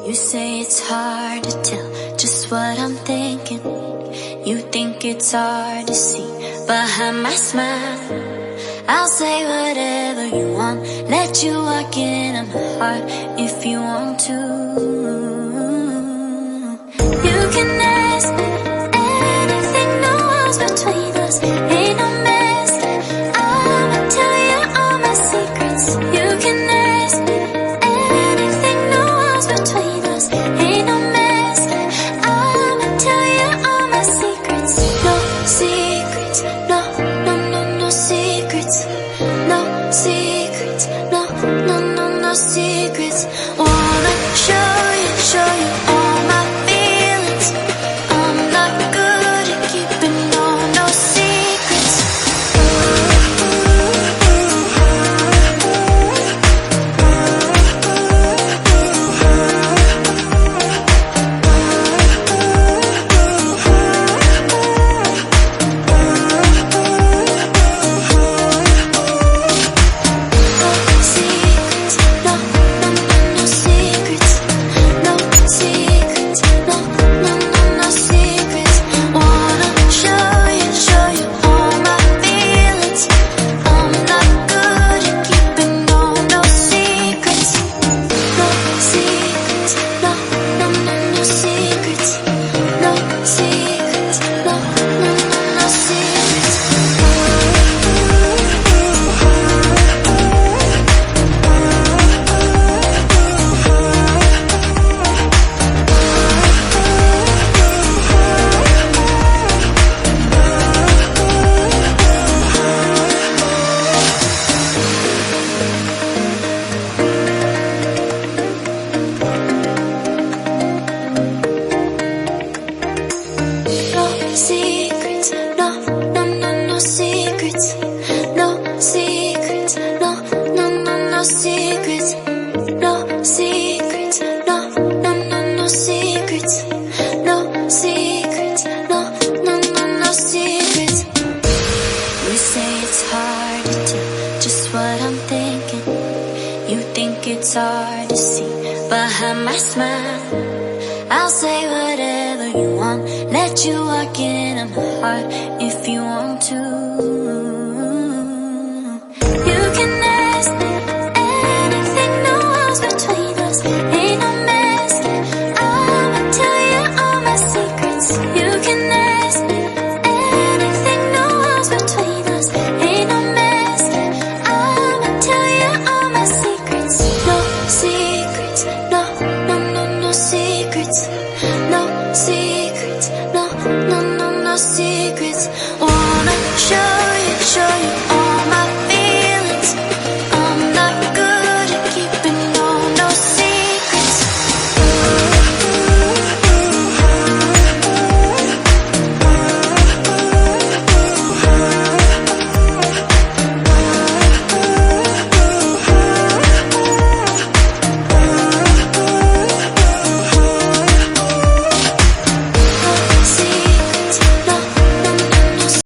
You say it's hard to tell just what I'm thinking. You think it's hard to see behind my smile. I'll say whatever you want, let you walk into my heart if you want to. You can ask me anything, no walls between us, ain't no mess. I'ma tell you all my secrets. You can ask me anything, no walls between us, ain't no mess. I'ma tell you all my secrets. No secrets, no, no, no, no secrets. No secrets, no, no, no, no secrets. Wanna show you all my feelings. I'm not good at keeping no secrets. Secrets, no, no, no, no secrets. No secrets, no, no, no, no secrets. No secrets, no, no, no, no secrets. No secrets, no, no, no, no secrets. You say it's hard to tell just what I'm thinking. You think it's hard to see behind my smile. I'll say whatever you want, let you walk into my heart if you want to.